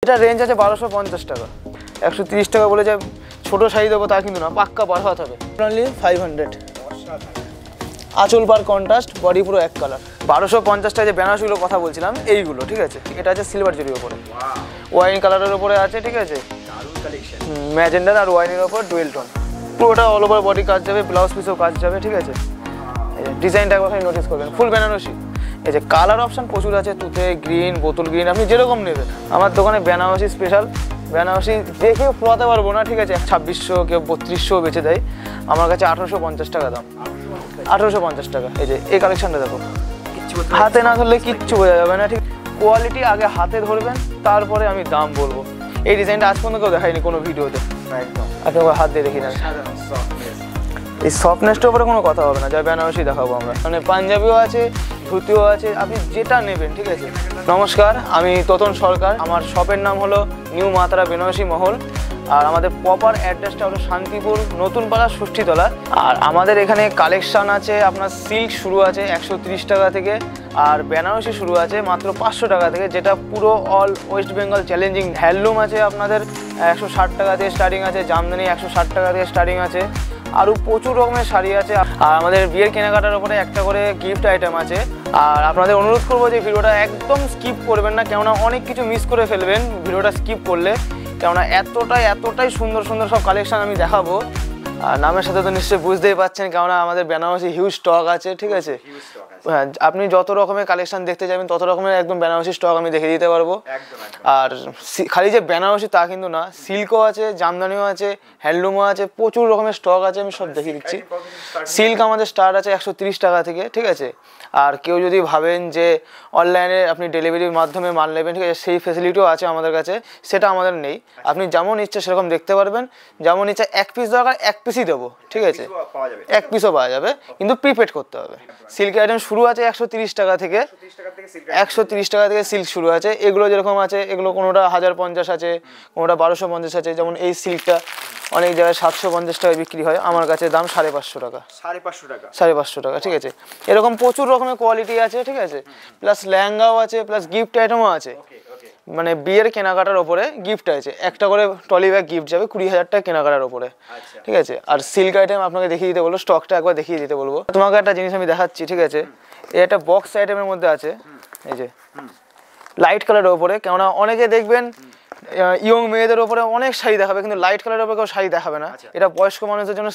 এটা রেঞ্জ আছে 1250 টাকা। 130 টাকা বলে যে ছোট সাইজ দেবো তা কিন্তু না, পাক্কা বার হাত হবে। অনলি 500। আঁচল পার কন্ট্রাস্ট, বডি পুরো এক কালার। 1250 টাকা যে বেনারসিগুলোর কথা বলছিলাম এইগুলো, ঠিক আছে। এটা আছে সিলভার জরির উপরে, ওয়াইন কালারের উপরে আছে, ঠিক আছে। ম্যাজেন্ডার আর ওয়াইনের উপর ডুয়েল টোন, পুরোটা অল ওভার বডি কাজ যাবে, ব্লাউজ পিসও কাজ যাবে, ঠিক আছে। ডিজাইনটা একবার নোটিস করবেন, ফুল বেনারসি। এই যে কালার অপশান প্রচুর আছে, তুতে গ্রিন, বোতল গ্রিন, আপনি যেরকম নেবেন। আমার দোকানে বেনারসি স্পেশাল, বেনারসি দেখেও ফোয়াতে পারবো না, ঠিক আছে। 2600 কেউ 3200 বেচে দেয়, আমার কাছে 1850 টাকা দাম। 1850 টাকা। এই যে এই কালেকশনটা দেখো, হাতে না ধরলে কিচ্ছু বোঝা যাবে না, ঠিক। কোয়ালিটি আগে হাতে ধরবেন, তারপরে আমি দাম বলবো। এই ডিজাইনটা আজ পর্যন্ত কেউ দেখায়নি কোনো ভিডিওতে, আপনি হাত দিয়ে দেখি না। এই সফটনেসটার উপরে কোনো কথা হবে না, যা বেনারসি দেখাবো আমরা। মানে পাঞ্জাবিও আছে, ধুতিও আছে, আপনি যেটা নেবেন, ঠিক আছে। নমস্কার, আমি তোতন সরকার। আমার শপের নাম হলো নিউ মা তারা বেনারসি মহল। আর আমাদের প্রপার অ্যাড্রেসটা হলো শান্তিপুর নতুন পাড়া ষষ্ঠীতলা। আর আমাদের এখানে কালেকশান আছে, আপনার সিল্ক শুরু আছে 130 টাকা থেকে, আর বেনারসি শুরু আছে মাত্র 500 টাকা থেকে, যেটা পুরো all West Bengal challenging. Handloom আছে আপনাদের 160 টাকা থেকে স্টার্টিং আছে, জামদানি 160 টাকা থেকে স্টার্টিং আছে, আরও প্রচুর রকমের শাড়ি আছে। আর আমাদের বিয়ের কেনাকাটার উপরে একটা করে গিফট আইটেম আছে। আর আপনাদের অনুরোধ করবো যে ভিডিওটা একদম স্কিপ করবেন না, কেননা অনেক কিছু মিস করে ফেলবেন ভিডিওটা স্কিপ করলে। কেননা এতটাই সুন্দর সুন্দর সব কালেকশান আমি দেখাবো। আর নামের সাথে তো নিশ্চয়ই বুঝতেই পারছেন, কেননা আমাদের বেনারসি হিউজ স্টক আছে, ঠিক আছে। হ্যাঁ, আপনি যত রকমের কালেকশন দেখতে যাবেন তত রকমের একদম বেনারসি স্টক আমি দেখে দিতে পারবো। আর খালি যে বেনারসি তা কিন্তু না, সিল্কও আছে, জামদানিও আছে, হ্যান্ডলুমও আছে, প্রচুর রকমের স্টক আছে, আমি সব দেখিয়ে দিচ্ছি। সিল্ক আমাদের স্টার্ট আছে 130 টাকা থেকে, ঠিক আছে। আর কেউ যদি ভাবেন যে অনলাইনে আপনি ডেলিভারির মাধ্যমে মাল নেবেন, ঠিক আছে, সেই ফেসিলিটিও আছে আমাদের কাছে, সেটা আমাদের নেই। আপনি যেমন ইচ্ছে সেরকম দেখতে পারবেন, যেমন ইচ্ছা এক পিস দরকার এক পিসই দেবো, ঠিক আছে। এক পিসও পাওয়া যাবে, কিন্তু প্রিপেড করতে হবে। সিল্কের আইটেম শুরু আছে 130 টাকা থেকে, 130 টাকা থেকে সিল্ক শুরু আছে। এগুলো যেরকম আছে, এগুলো কোনোটা 1050 আছে, কোনোটা 1250 আছে। যেমন এই সিল্কটা অনেক জায়গায় 750 টাকায় বিক্রি হয়, আমার কাছে দাম 550 টাকা। 550 টাকা, ঠিক আছে। এরকম প্রচুর রকমের কোয়ালিটি আছে, ঠিক আছে। প্লাস লেহেঙ্গাও আছে, প্লাস গিফট আইটেমও আছে। মানে বিয়ের কেনাকাটার ওপরে গিফট আছে, একটা করে টলি ব্যাগ গিফট যাবে 20,000 টাকা কেনাকাটার ওপরে, ঠিক আছে। আর সিল্ক আইটেম আপনাকে দেখিয়ে দিতে বলবো, স্টকটা একবার দেখিয়ে দিতে বলবো। তোমাকে একটা জিনিস আমি দেখাচ্ছি, ঠিক আছে। এই একটা বক্স আইটেমের মধ্যে আছে, এই যে লাইট কালারের ওপরে। কেননা অনেকে দেখবেন ইয়ং মেয়েদের ওপরে অনেক শাড়ি দেখাবে, কিন্তু লাইট কালারের ওপরে কেউ শাড়ি দেখাবে না। এটা বয়স্ক মানুষদের জন্য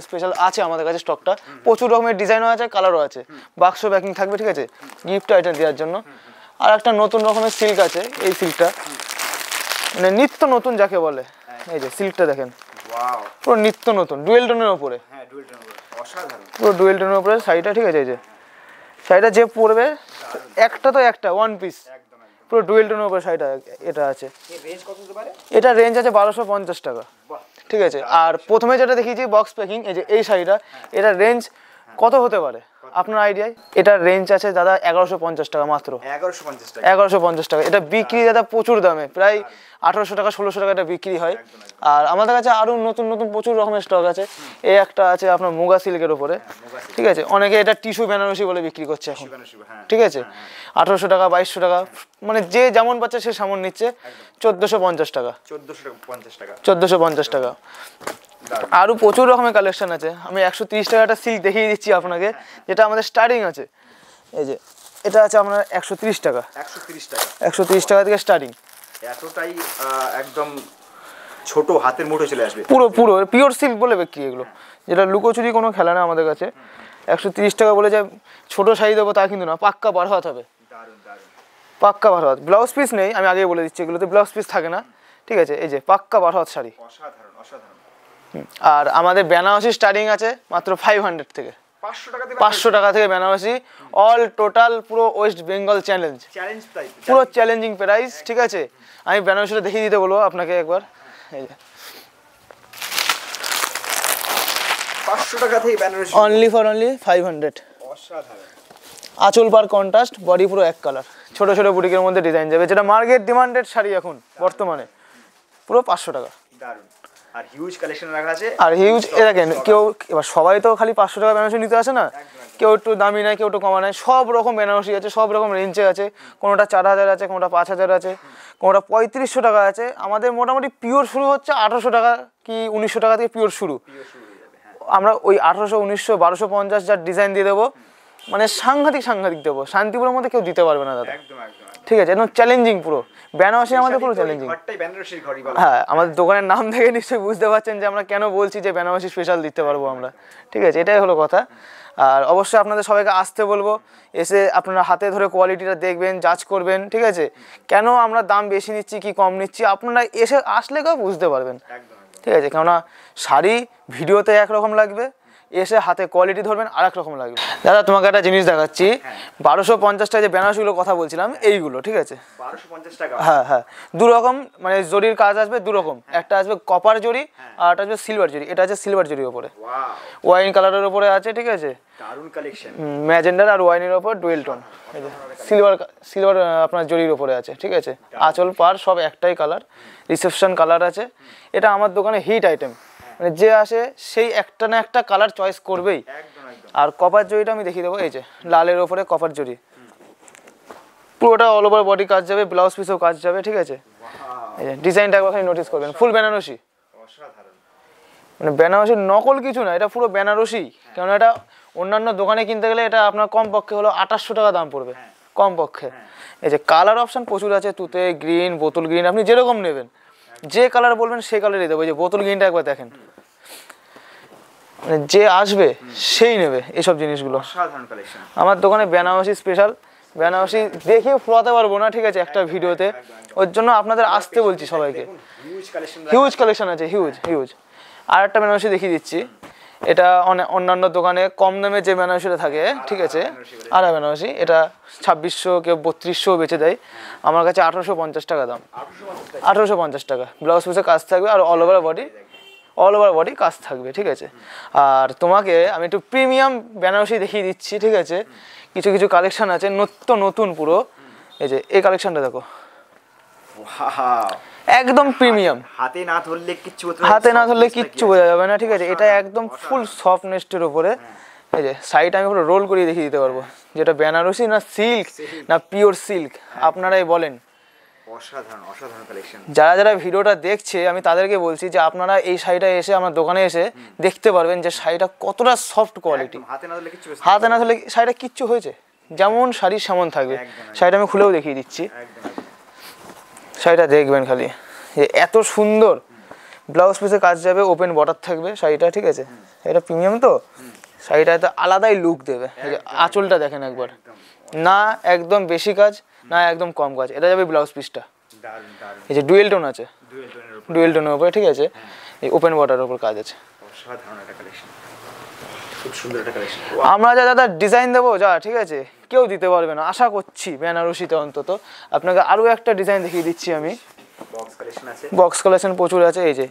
স্পেশাল আছে আমাদের কাছে স্টকটা। প্রচুর রকমের ডিজাইনও আছে, কালারও আছে, বাক্স প্যাকিং থাকবে, ঠিক আছে, গিফট আইটেম দেওয়ার জন্য। আর একটা নতুন রকমের সিল্ক আছে, এই সিল্কটা মানে নিত্য নতুন যাকে বলে। এই যে সিল্কটা দেখেন, পুরো নিত্য নতুন, ডুয়েল টোনের ওপরে, পুরো ডুয়েল টোনের ওপরে শাড়িটা, ঠিক আছে। এই যে শাড়িটা যে পরবে একটা তো একটা ওয়ান পিস, পুরো ডুয়েল টোনের উপরে শাড়িটা এটা আছে। এটা রেঞ্জ আছে 1250 টাকা, ঠিক আছে। আর প্রথমে যেটা দেখিয়েছি বক্স প্যাকিং, এই যে এই শাড়িটা, এটা রেঞ্জ কত হতে পারে আপনার আইডিয়ায়? এটার রেঞ্জ আছে দাদা 1150 টাকা মাত্র। 1150 টাকা। এটা বিক্রি দাদা প্রচুর দামে, প্রায় 1800 টাকা 1600 টাকা এটা বিক্রি হয়। আর আমাদের কাছে আরও নতুন নতুন প্রচুর রকমের স্টক আছে। এই একটা আছে আপনার মুগা সিল্কের উপরে, ঠিক আছে। অনেকে এটা টিস্যু বেনারসি বলে বিক্রি করছে এখন, ঠিক আছে। 1800 টাকা 2200 টাকা, মানে যে যেমন পাচ্ছে সে সেমন নিচ্ছে। 1450 টাকা, 1450 টাকা। আরও প্রচুর রকমের কালেকশন আছে। আমি 130 টাকাটা সিল্ক দেখিয়ে দিচ্ছি আপনাকে, যেটা আমাদের স্টার্টিং আছে। এই যে এটা আছে আপনার 130 টাকা, 130 টাকা থেকে স্টার্টিং। এতটাই একদম ছোট হাতের মুঠো চলে আসবে, পুরো পিওর সিল্ক বলে বিক্রি এগুলো, যেটা লুকোচুরি কোনো খেলা না আমাদের কাছে। 130 টাকা বলে যে ছোট শাড়ি দেবো তা কিন্তু না, পাক্কা বার হাত হবে, পাক্কা বার হাত। ব্লাউজ পিস নেই, আমি আগেই বলে দিচ্ছি, এগুলোতে ব্লাউজ পিস থাকে না, ঠিক আছে। এই যে পাক্কা বার হাত শাড়ি। আর আমাদের বেনারসি স্টার্টিং আছে মাত্র 500 থেকে, 500 টাকা থেকে বেনারসি। অল টোটাল পুরো ওয়েস্ট বেঙ্গল চ্যালেঞ্জ, পুরো চ্যালেঞ্জিং প্রাইস, ঠিক আছে। আমি বেনারসিটা দেখিয়ে দিতে বলবো আপনাকে একবার। এই যে 500 টাকা থেকে বেনারসি, অনলি 500। আঁচল পার কন্ট্রাস্ট, বডি পুরো এক কালার, ছোট ছোট বুটিকের মধ্যে ডিজাইন যাবে, যেটা মার্কেট ডিমান্ডেড শাড়ি এখন বর্তমানে। পুরো 500 টাকা। আর হিউজ কালেকশন রাখা আছে। আর হিউজ এ দেখেন, কেউ এবার সবাই তো খালি 500 টাকা বেনারসি নিতে আসে না, কেউ একটু দামি নেয়, কেউ একটু কমা নেয়, সব রকম বেনারসি আছে, সব রকম রেঞ্জে আছে। কোনোটা 4000 আছে, কোনোটা 5000 আছে, কোনোটা 3500 টাকা আছে। আমাদের মোটামুটি পিওর শুরু হচ্ছে 1800 টাকা কি 1900 টাকা থেকে পিওর শুরু। আমরা ওই 1800, 1900, 1250 যার ডিজাইন দিয়ে দেবো, মানে সাংঘাতিক দেবো। শান্তিপুরের মধ্যে কেউ দিতে পারবে না দাদা, ঠিক আছে? একদম চ্যালেঞ্জিং পুরো বেনারসি, আমাদের পুরো চ্যালেঞ্জিং। হ্যাঁ, আমাদের দোকানের নাম থেকে নিশ্চয়ই বুঝতে পারছেন যে আমরা কেন বলছি যে বেনারসি স্পেশাল দিতে পারবো আমরা, ঠিক আছে? এটাই হলো কথা। আর অবশ্যই আপনাদের সবাইকে আসতে বলবো, এসে আপনারা হাতে ধরে কোয়ালিটিটা দেখবেন, জাজ করবেন, ঠিক আছে? কেন আমরা দাম বেশি নিচ্ছি কি কম নিচ্ছি, আপনারা এসে আসলে কেউ বুঝতে পারবেন, ঠিক আছে? কেননা শাড়ি ভিডিওতে একরকম লাগবে, এসে হাতে কোয়ালিটি ধরবেন আর এক রকম লাগবে। দাদা তোমাকে একটা জিনিস দেখাচ্ছি, 1250 টাকা যে বেনারসিগুলো কথা বলছিলাম এইগুলো, ঠিক আছে? 1250 টাকা। হ্যাঁ হ্যাঁ, দু রকম মানে জরির কাজ আসবে, দু রকম। একটা আসবে কপার জরি আর একটা আসবে সিলভার জরি। এটা আছে সিলভার জরির উপরে, ওয়াইন কালারের উপরে আছে, ঠিক আছে? দারুণ কালেকশন, ম্যাজেন্ডার আর ওয়াইনের উপর ডুয়েল টোন, সিলভার আপনার জরির উপরে আছে, ঠিক আছে? আঁচল পার সব একটাই কালার, রিসেপশন কালার আছে। এটা আমার দোকানে হিট আইটেম, মানে যে আসে সেই একটা না একটা কালার চয়েস করবেই। আর কপার জরিটা আমি দেখিয়ে দেবো, এই যে লালের ওপরে কপার জরি, পুরোটা অল ওভার বডি কাজ যাবে, ব্লাউজ পিসেও কাজ যাবে, ঠিক আছে? এই যে ডিজাইনটা একবার খালি নোটিস করবেন, ফুল বেনারসি, মানে বেনারসির নকল কিছু না, এটা পুরো বেনারসি। কারণ এটা অন্যান্য দোকানে কিনতে গেলে এটা আপনার কম পক্ষে হলো 2800 টাকা দাম পড়বে, কম পক্ষে। এই যে কালার অপশান প্রচুর আছে, তুতে গ্রিন, বোতল গ্রিন, আপনি যেরকম নেবেন, যে কালার বলবেন সেই কালারই দেবো। এই যে বোতল গ্রিনটা একবার দেখেন, মানে যে আসবে সেই নেবে এইসব জিনিসগুলো। আমার দোকানে বেনারসি স্পেশাল, বেনারসি দেখিয়ে ফোরাতে পারবো না, ঠিক আছে, একটা ভিডিওতে। ওর জন্য আপনাদের আসতে বলছি সবাইকে। হিউজ কালেকশন আছে, হিউজ। আর একটা বেনারসি দেখিয়ে দিচ্ছি, এটা অন্যান্য দোকানে কম দামে যে বেনারসিটা থাকে, ঠিক আছে, আর বেনারসি এটা 2600 কেউ 3200 বেচে দেয়, আমার কাছে 1850 টাকা দাম। 1850 টাকা, ব্লাউজ পিসে কাজ থাকবে আর অল ওভার বডি কাজ থাকবে, ঠিক আছে? আর তোমাকে আমি একটু প্রিমিয়াম বেনারসি দেখিয়ে দিচ্ছি, ঠিক আছে? কিছু কালেকশন আছে নতুন পুরো। এই যে এই কালেকশনটা দেখো, একদম প্রিমিয়াম, হাতে না ধরলে কিচ্ছু বোঝা যাবে না, ঠিক আছে? এটা একদম ফুল সফটনেসের উপরে। এই যে সাইড আমি পুরো রোল করিয়ে দেখিয়ে দিতে পারবো, যেটা বেনারসি না সিল্ক না পিওর সিল্ক, আপনারাই বলেন। অসাধারণ কালেকশন। যারা ভিডিওটা দেখছে আমি তাদেরকে বলছি যে আপনারা এই শাড়িটা এসে আমার দোকানে এসে দেখতে পারবেন যে শাড়িটা কতটা সফট কোয়ালিটি। হাতে না ধরলে শাড়িটা কিচ্ছু হয়েছে, যেমন শাড়ি সেমন থাকবে। শাড়িটা আমি খুলেও দেখিয়ে দিচ্ছি, শাড়িটা দেখবেন খালি, যে এত সুন্দর। ব্লাউজ পিসে কাজ যাবে, ওপেন বর্ডার থাকবে শাড়িটা, ঠিক আছে? এটা প্রিমিয়াম তো, শাড়িটা তো আলাদাই লুক দেবে। এই যে আঁচলটা দেখেন একবার, না একদম বেশি কাজ না একদম কম কাজ। এটা যাবে ব্লাউজ পিসটা, এই যে ডুয়েল টোন আছে, ডুয়েল টোনের উপরে, ঠিক আছে? এই ওপেন বর্ডারের উপর কাজ আছে। আমরা যা দাদা ডিজাইন দেবো, ঠিক আছে, কেউ দিতে পারবে না আশা করছি বেনারসিতে অন্তত। আপনাকে আরও একটা ডিজাইন দেখিয়ে দিচ্ছি আমি, বক্স কালেকশন প্রচুর আছে। এই যে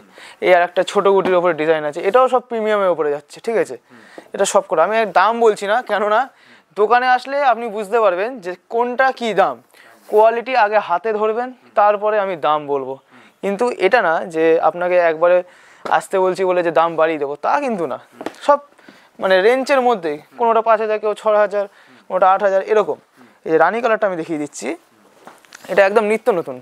এই আর একটা ছোটো গুটির ওপরে ডিজাইন আছে, এটাও সব প্রিমিয়ামের ওপরে যাচ্ছে, ঠিক আছে? এটা সব করে আমি দাম বলছি না, কেননা দোকানে আসলে আপনি বুঝতে পারবেন যে কোনটা কি দাম। কোয়ালিটি আগে হাতে ধরবেন, তারপরে আমি দাম বলবো। কিন্তু এটা না যে আপনাকে একবারে আসতে বলছি বলে যে দাম বাড়িয়ে দেবো, তা কিন্তু না। সব মানে রেঞ্জের মধ্যেই, কোনোটা 5000, কেউ 6000, কোনোটা 8000, এরকম। এই যে রানি কালারটা আমি দেখিয়ে দিচ্ছি, এটা একদম নিত্য নতুন,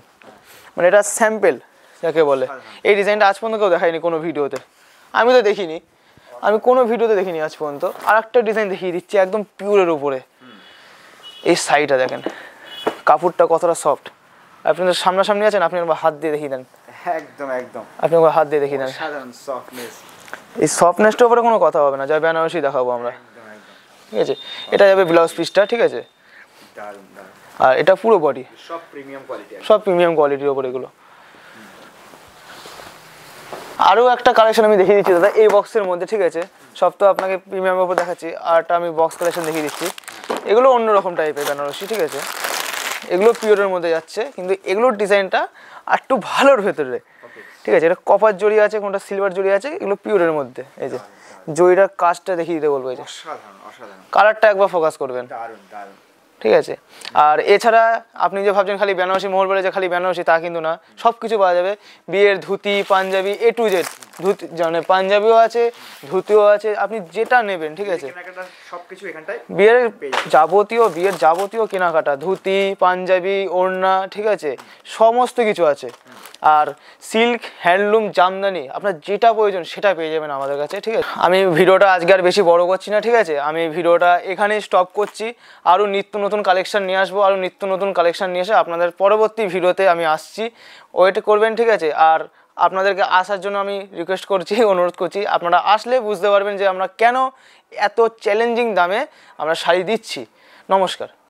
মানে এটা স্যাম্পেল যাকে বলে। এই ডিজাইনটা আজ পর্যন্ত কেউ দেখায়নি কোনো ভিডিওতে, আমি তো দেখিনি, আমি কোনো ভিডিওতে দেখিনি আজ পর্যন্ত। আর একটা ডিজাইন দেখিয়ে দিচ্ছি একদম পিওরের উপরে। এই শাড়িটা দেখেন, কাপড়টা কতটা সফট। আপনি তো সামনাসামনি আছেন, আপনি একবার হাত দিয়ে দেখিয়ে দেন। আপনি একবার হাত দিয়ে দেখিয়ে দেন। এই সফটনেসটার উপরে কোনো কথা হবে না, যা বেনারসি দেখাবো আমরা, ঠিক আছে? এটা যাবে ব্লাউজ পিসটা, ঠিক আছে? আর এটা পুরো বডি সব প্রিমিয়াম কোয়ালিটির ওপর এগুলো। আরও একটা কালেকশন আমি দেখিয়ে দিচ্ছি দাদা এই বক্সের মধ্যে, ঠিক আছে? সব তো আপনাকে প্রিমিয়ামের উপর দেখাচ্ছি, আরটা আমি বক্স কালেকশন দেখিয়ে দিচ্ছি। এগুলো অন্যরকম টাইপের বেনারসি, ঠিক আছে? এগুলো পিওরের মধ্যে যাচ্ছে, কিন্তু এগুলোর ডিজাইনটা আর একটু ভালোর ভেতরে, ঠিক আছে? এটা কপার জড়ি আছে, কোনটা সিলভার জড়ি আছে, এগুলো পিওরের মধ্যে। এই যে জড়িটার কাজটা দেখিয়ে দিতে বলবো, এই যে কালারটা একবার ফোকাস করবেন, ঠিক আছে। আর এছাড়া আপনি যে ভাবছেন খালি বেনারসি মহল বলে যে খালি বেনারসি, তা কিন্তু না, সব কিছু পাওয়া যাবে। বিয়ের dhoti panjabi A to Z, dhoti মানে পাঞ্জাবিও আছে, ধুতিও আছে, আপনি যেটা নেবেন, ঠিক আছে। সবকিছু এখানটায় বিয়ের যাবতীয় কেনাকাটা, ধুতি পাঞ্জাবি ওড়না, ঠিক আছে, সমস্ত কিছু আছে। আর সিল্ক হ্যান্ডলুম জামদানি আপনার যেটা প্রয়োজন সেটা পেয়ে যাবেন আমাদের কাছে, ঠিক আছে। আমি ভিডিওটা আজকে আর বেশি বড় করছি না, ঠিক আছে, আমি ভিডিওটা এখানেই স্টপ করছি। আরও নিত্য নতুন কালেকশন নিয়ে আসবো, আরও নিত্য নতুন কালেকশন নিয়ে এসে আপনাদের পরবর্তী ভিডিওতে আমি আসছি, ওয়েট করবেন, ঠিক আছে। আর আপনাদেরকে আসার জন্য আমি রিকোয়েস্ট করছি, অনুরোধ করছি, আপনারা আসলে বুঝতে পারবেন যে আমরা কেন এত চ্যালেঞ্জিং দামে আমরা শাড়ি দিচ্ছি। নমস্কার।